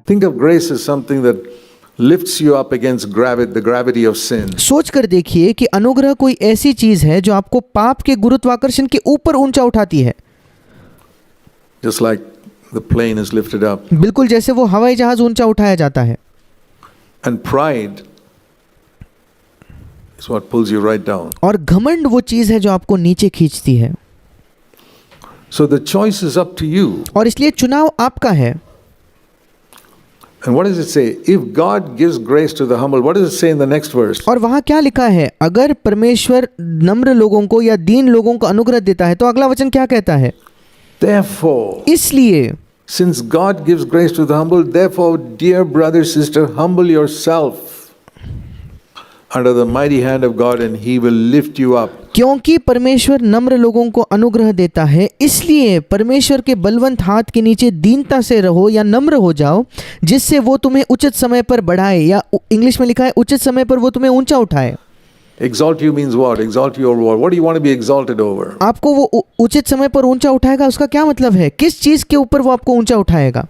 Think of grace as something that lifts you up against the gravity of sin. सोच कर देखिए कि अनुग्रह कोई ऐसी चीज है जो आपको पाप के गुरुत्वाकर्षण के ऊपर ऊंचा उठाती है, Just like the plane is lifted up. बिल्कुल जैसे वो हवाई जहाज ऊंचा उठाया जाता है। And pride is what pulls you right down. और घमंड वो चीज है जो आपको नीचे खींचती है। So the choice is up to you. और इसलिए चुनाव आपका है। And what does it say? If God gives grace to the humble, what does it say in the next verse? और वहां क्या लिखा है? अगर परमेश्वर नम्र लोगों को या दीन लोगों को अनुग्रह देता है तो अगला वचन क्या कहता है? Therefore, इसलिए, since God gives grace to the humble, therefore, dear brother, sister, humble yourself under the mighty hand of God and He will lift you up. क्योंकि परमेश्वर नम्र लोगों को अनुग्रह देता है, इसलिए परमेश्वर के बलवंत हाथ के नीचे दीनता से रहो या नम्र हो जाओ, जिससे वो तुम्हें उचित समय पर बढ़ाए, या इंग्लिश में लिखा है उचित समय पर वो तुम्हें ऊंचा उठाए। Exalt you means what? Exalt you over what? What do you want to be exalted over? आपको वो उचित समय पर ऊंचा उठाएगा, उसका क्या मतलब है? किस चीज के ऊपर वो आपको ऊंचा उठाएगा?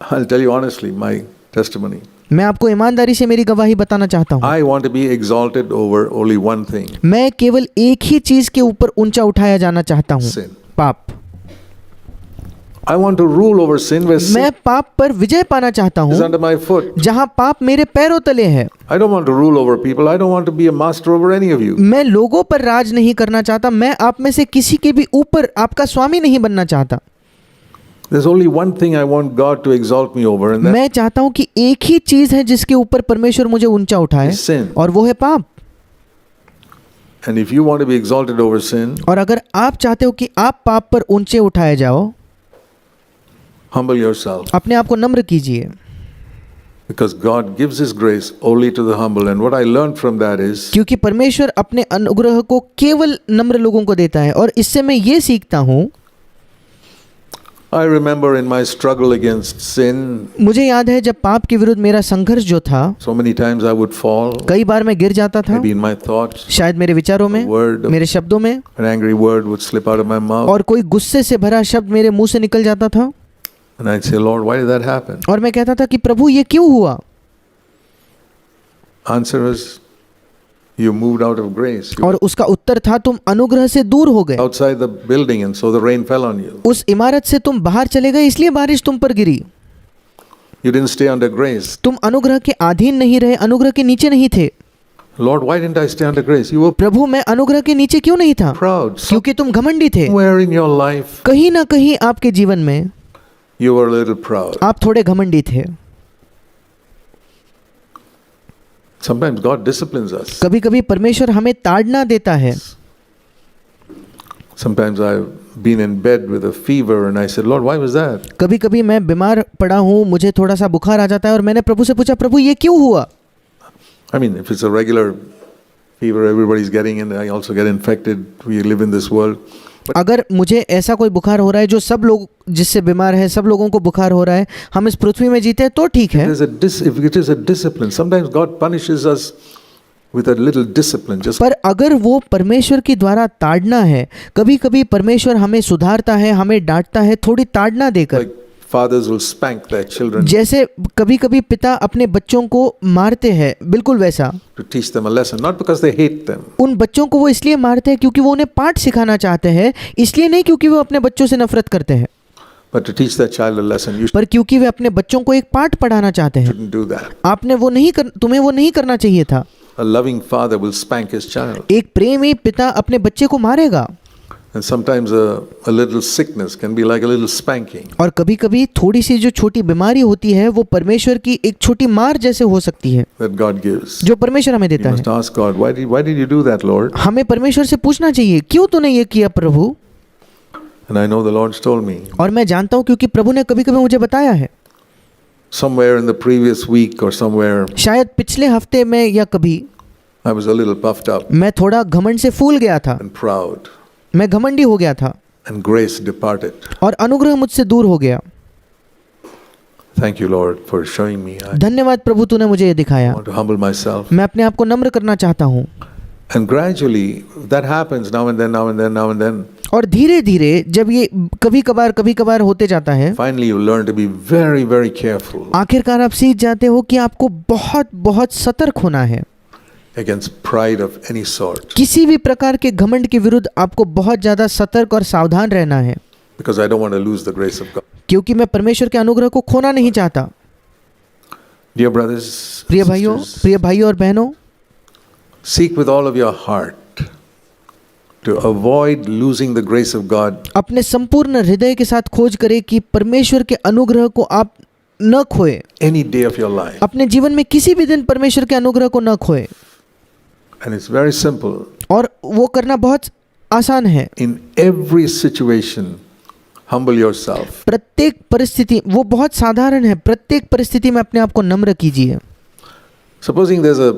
I'll tell you honestly my testimony. मैं आपको ईमानदारी से मेरी गवाही बताना चाहता हूँ। I want to be exalted over only one thing. मैं केवल एक ही चीज के ऊपर ऊंचा उठाया जाना चाहता हूँ, Sin. पाप। I want to rule over sin where sin मैं पाप पर विजय पाना चाहता is हूँ under my foot. जहाँ पाप मेरे पैरों तले है। I don't want to rule over people. I don't want to be a master over any of you. मैं लोगों पर राज नहीं करना चाहता, मैं आप में से किसी के भी ऊपर आपका स्वामी नहीं बनना चाहता। There's only one thing I want God to exalt me over, and मैं चाहता हूँ कि एक ही चीज है जिसके ऊपर परमेश्वर मुझे ऊंचा उठाए, that's sin. और वो है पाप। And if you want to be exalted over sin, और अगर आप चाहते हो कि आप पाप पर ऊंचे उठाए जाओ, humble yourself. अपने आप को नम्र कीजिए, Because God gives His grace only to the humble. And what I learned from that is, क्योंकि परमेश्वर अपने अनुग्रह को केवल नम्र लोगों को देता है। और इससे मैं ये सीखता हूँ, I remember in my struggle against sin, मुझे याद है जब पाप के विरुद्ध मेरा संघर्ष जो था, so many times I would fall, कई बार मैं गिर जाता था, maybe in my thoughts, शायद मेरे विचारों में, word, मेरे शब्दों में, an angry word would slip out of my mouth. और कोई गुस्से से भरा शब्द मेरे मुंह से निकल जाता था। And I'd say, Lord, why did that happen? और मैं कहता था कि प्रभु ये क्यों हुआ? Answer is, you moved out of grace. You और उसका उत्तर था, तुम अनुग्रह से दूर हो गए। were outside the building and so the rain fell on you. उस इमारत से तुम बाहर चले गए, इसलिए बारिश तुम पर गिरी। You didn't stay under grace. तुम अनुग्रह के अधीन नहीं रहे, अनुग्रह के नीचे नहीं थे। Lord, why didn't I stay under grace? You were प्रभु मैं अनुग्रह के नीचे क्यों नहीं था? proud. क्योंकि तुम घमंडी थे। Somewhere in your life, कहीं ना कहीं आपके जीवन में you were a little proud. आप थोड़े घमंडी थे। Sometimes God disciplines us. कभी कभी परमेश्वर हमें ताड़ना देता है। Sometimes I've been in bed with a fever and I said, Lord, why was that? कभी कभी मैं बीमार पड़ा हूँ, मुझे थोड़ा सा बुखार आ जाता है और मैंने प्रभु से पूछा, प्रभु ये क्यों हुआ? I mean, if it's a regular fever everybody's getting and I also get infected, we live in this world. अगर मुझे ऐसा कोई बुखार हो रहा है जो सब लोग जिससे बीमार है, सब लोगों को बुखार हो रहा है, हम इस पृथ्वी में जीते हैं तो ठीक है। If it is a discipline, sometimes God punishes us with a little discipline. Just पर अगर वो परमेश्वर की द्वारा ताड़ना है, कभी कभी परमेश्वर हमें सुधारता है, हमें डांटता है थोड़ी ताड़ना देकर। like fathers will spank their children जैसे कभी कभी पिता अपने बच्चों को मारते हैं, बिल्कुल वैसा। to teach them a lesson, not because they hate them. उन बच्चों को वो इसलिए मारते हैं क्योंकि वो उन्हें पाठ सिखाना चाहते हैं, इसलिए नहीं क्योंकि वो अपने बच्चों से नफरत करते हैं, But to teach that child a lesson, you पर क्योंकि वे अपने बच्चों को एक पाठ पढ़ाना चाहते हैं। shouldn't do that. आपने वो तुम्हें वो नहीं करना चाहिए था। A loving father will spank his child. एक प्रेमी पिता अपने बच्चे को मारेगा। And sometimes a little sickness can be like a little spanking. और कभी कभी थोड़ी सी जो छोटी बीमारी होती है वो परमेश्वर की एक छोटी मार जैसे हो सकती है, That God gives. जो परमेश्वर हमें You देता must है। ask God, why did you do that, Lord? हमें परमेश्वर से पूछना चाहिए, क्यों तूने ये किया प्रभु? And I know the Lord's told me. और मैं जानता हूँ क्योंकि प्रभु ने कभी कभी मुझे बताया है। Somewhere in the previous week or somewhere, शायद पिछले हफ्ते में या कभी I was a little puffed up मैं थोड़ा घमंड से फूल गया था, and proud, मैं घमंडी हो गया था and grace departed. और अनुग्रह मुझसे दूर हो गया। Thank you, Lord, for showing me. I धन्यवाद प्रभु, तूने मुझे ये दिखाया। want to humble myself. मैं अपने आप को नम्र करना चाहता हूँ। And gradually, that happens now and then, now and then, now and then. और धीरे धीरे जब ये कभी कभार होते जाता है, Finally, you learn to be very, very careful आखिरकार आप सीख जाते हो कि आपको बहुत बहुत सतर्क होना है। against pride of any sort. किसी भी प्रकार के घमंड के विरुद्ध आपको बहुत ज़्यादा सतर्क और सावधान रहना है, Because I don't want to lose the grace of God. क्योंकि मैं परमेश्वर के अनुग्रह को खोना नहीं चाहता। Dear brothers, प्रिय भाइयों, sisters, प्रिय भाइयों और बहनों, seek with all of your heart to avoid losing the grace of God अपने संपूर्ण हृदय के साथ खोज करें कि परमेश्वर के अनुग्रह को आप न खोए। any day of your life. अपने जीवन में किसी भी दिन परमेश्वर के अनुग्रह को न खोए। And it's very simple. और वो करना बहुत आसान है। In every situation, humble yourself. प्रत्येक परिस्थिति, वो बहुत साधारण है, प्रत्येक परिस्थिति में अपने आप को नम्र कीजिए। Supposing there's a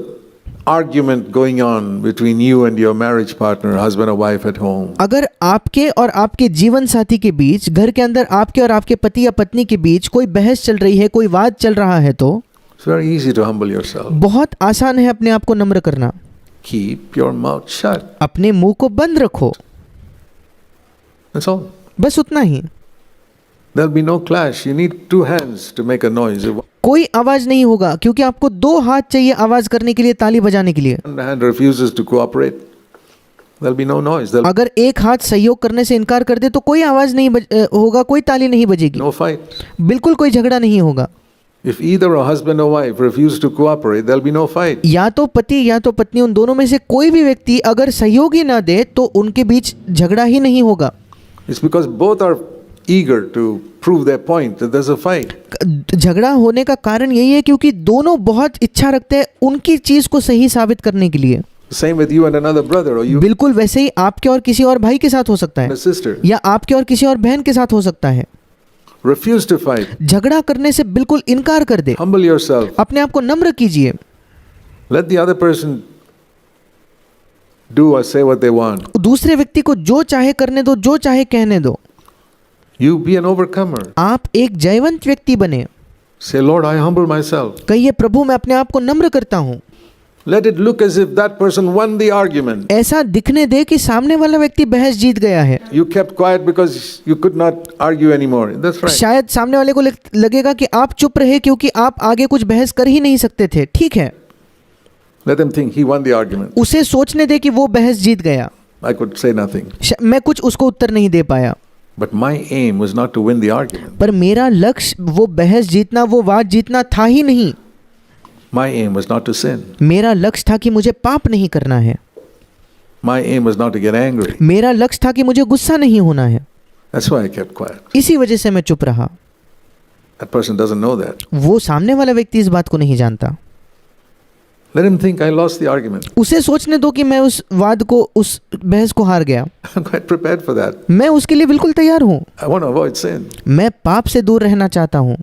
argument going on between you and your marriage partner, husband or wife at home. अगर आपके और आपके जीवन साथी के बीच, घर के अंदर आपके और आपके पति या पत्नी के बीच कोई बहस चल रही है, कोई वाद चल रहा है, तो It's very easy to humble yourself. बहुत आसान है अपने आप को नम्र करना। Keep your mouth shut. अपने मुंह को बंद रखो, That's all. बस उतना ही। There'll be no clash. You need two hands to make a noise. If कोई आवाज नहीं होगा, क्योंकि आपको दो हाथ चाहिए आवाज करने के लिए, ताली बजाने के लिए। one hand refuses to cooperate, there'll be no noise. There'll अगर एक हाथ सहयोग करने से इनकार कर दे तो कोई आवाज नहीं होगा, कोई ताली नहीं be बजेगी, no fight. बिल्कुल कोई झगड़ा नहीं होगा। If either a husband or wife refuse to cooperate, there'll be no fight. या तो पति या तो पत्नी, उन दोनों में से कोई भी व्यक्ति अगर सहयोग ही ना दे तो उनके बीच झगड़ा ही नहीं होगा। It's because both are eager to prove their point that there's a fight. झगड़ा होने का कारण यही है क्योंकि दोनों बहुत इच्छा रखते हैं उनकी चीज को सही साबित करने के लिए। Same with you and another brother, or you बिल्कुल वैसे ही आपके और किसी और भाई के साथ हो सकता and है, a sister. या आपके और किसी और बहन के साथ हो सकता है। Refuse to fight. झगड़ा करने से बिल्कुल इनकार कर दे, Humble yourself. अपने आप को नम्र कीजिए। Let the other person do or say what they want. दूसरे व्यक्ति को जो चाहे करने दो, जो चाहे कहने दो। You be an overcomer. आप एक जयवंत व्यक्ति बने। Say, Lord, I humble myself. कहिए, प्रभु मैं अपने आप को नम्र करता हूँ। Let it look as if that person won the argument. ऐसा दिखने दे कि सामने वाला व्यक्ति बहस जीत गया है। You kept quiet because you could not argue anymore. That's right. शायद सामने वाले को लगेगा कि आप चुप रहे क्योंकि आप आगे कुछ बहस कर ही नहीं सकते थे। ठीक है, Let them think he won the argument. उसे सोचने दे कि वो बहस जीत गया। I could say nothing. मैं कुछ उसको उत्तर नहीं दे पाया। But my aim was not to win the argument. पर मेरा लक्ष्य वो बहस जीतना, वो वाद जीतना था ही नहीं। My aim was not to sin. मेरा लक्ष्य था कि मुझे पाप नहीं करना है। My aim was not to get angry. मेरा लक्ष्य था कि मुझे गुस्सा नहीं होना है। That's why I kept quiet. इसी वजह से मैं चुप रहा। That person doesn't know that. वो सामने वाला व्यक्ति इस बात को नहीं जानता। Let him think I lost the argument. उसे सोचने दो कि मैं उस वाद को, उस बहस को हार गया। I'm quite prepared for that. मैं उसके लिए बिल्कुल तैयार हूँ। I want to avoid sin. मैं पाप से दूर रहना चाहता हूँ।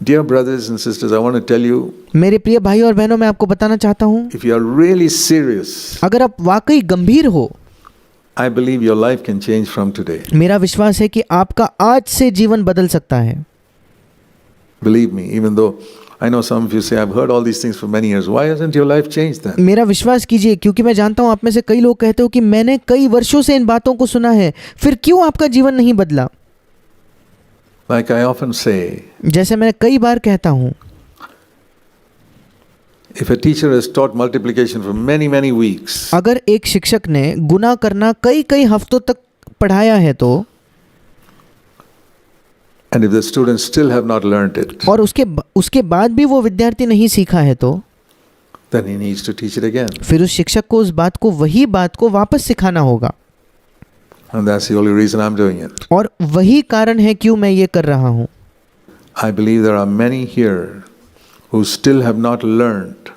Dear brothers and sisters, I want to tell you, मेरे प्रिय भाई और बहनों, मैं आपको बताना चाहता हूँ, if you are really serious, अगर आप वाकई गंभीर हो, I believe your life can change from today. मेरा विश्वास है कि आपका आज से जीवन बदल सकता है। Believe me, even though I know some of you say, I've heard all these things for many years. Why hasn't your life changed then? मेरा विश्वास कीजिए, क्योंकि मैं जानता हूँ आप में से कई लोग कहते हो कि मैंने कई वर्षों से इन बातों को सुना है, फिर क्यों आपका जीवन नहीं बदला? Like I often say, जैसे मैं कई बार कहता हूँ, if a teacher has taught multiplication for many weeks, अगर एक शिक्षक ने गुना करना कई हफ्तों तक पढ़ाया है तो, and if the students still have not learnt it, और उसके बाद भी वो विद्यार्थी नहीं सीखा है तो, then he needs to teach it again. फिर उस शिक्षक को उस बात को, वही बात को वापस सिखाना होगा। And that's the only reason I'm doing it. और वही कारण है क्यों मैं ये कर रहा हूँ। I believe there are many here who still have not learned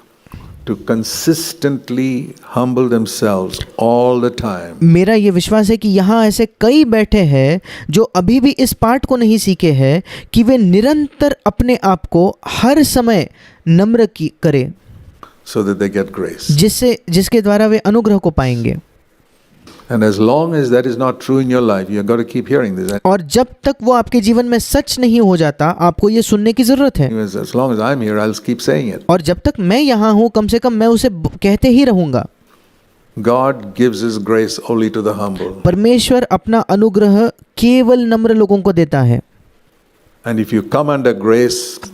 to consistently humble themselves all the time. मेरा ये विश्वास है कि यहाँ ऐसे कई बैठे हैं जो अभी भी इस पाठ को नहीं सीखे हैं कि वे निरंतर अपने आप को हर समय नम्र करें, So that they get grace. जिसके द्वारा वे अनुग्रह को पाएंगे। And as long as that is not true in your life, you've got to keep hearing this. और जब तक वो आपके जीवन में सच नहीं हो जाता, आपको ये सुनने की जरूरत है। As long as I'm here, I'll keep saying it. और जब तक मैं यहाँ हूँ, कम से कम मैं उसे कहते ही रहूँगा। God gives His grace only to the humble. परमेश्वर अपना अनुग्रह केवल नम्र लोगों को देता है। And if you come under grace,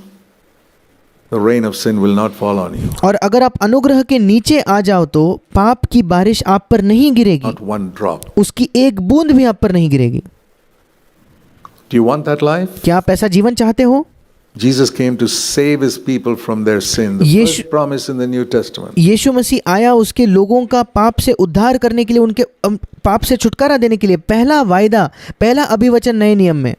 the rain of sin will not fall on you. और अगर आप अनुग्रह के नीचे आ जाओ तो पाप की बारिश आप पर नहीं गिरेगी, Not one drop. उसकी एक बूंद भी आप पर नहीं गिरेगी। Do you want that life? क्या आप ऐसा जीवन चाहते हो? Jesus came to save His people from their sin. The Yeshu- first promise in the New Testament. यीशु मसीह आया उसके लोगों का पाप से उद्धार करने के लिए, उनके पाप से छुटकारा देने के लिए। पहला वायदा, पहला अभिवचन नए नियम में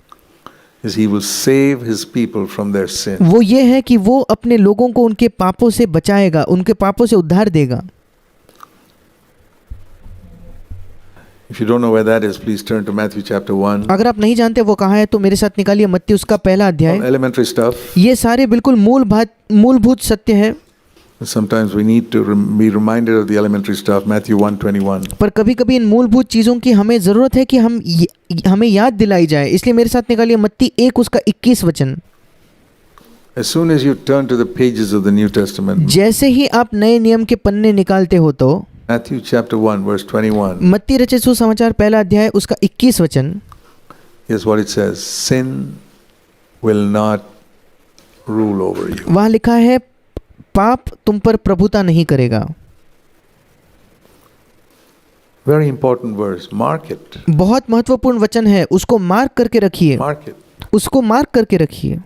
Is He will save His people from their sin. वो ये है कि वो अपने लोगों को उनके पापों से बचाएगा, उनके पापों से उद्धार देगा। If you don't know where that is, please turn to Matthew chapter 1. अगर आप नहीं जानते वो कहाँ है तो मेरे साथ निकालिए मत्ती उसका पहला All अध्याय। elementary stuff. ये सारे बिल्कुल मूलभूत सत्य है, Sometimes we need to be reminded of the elementary stuff. Matthew 1:21. पर कभी कभी इन मूलभूत चीज़ों की हमें ज़रूरत है कि हमें याद दिलाई जाए। इसलिए मेरे साथ निकालिए मत्ती 1 उसका 21 वचन। As soon as you turn to the pages of the New Testament, जैसे ही आप नए नियम के पन्ने निकालते हो तो Matthew chapter 1 verse 21. मत्ती रचित सुसमाचार पहला अध्याय उसका 21 वचन। Here's what it says. Sin will not rule over you. वहाँ लिखा है पाप तुम पर प्रभुता नहीं करेगा। Very important verse. Mark it. बहुत महत्वपूर्ण वचन है, उसको मार्क करके रखिए, Mark it. उसको मार्क करके रखिए।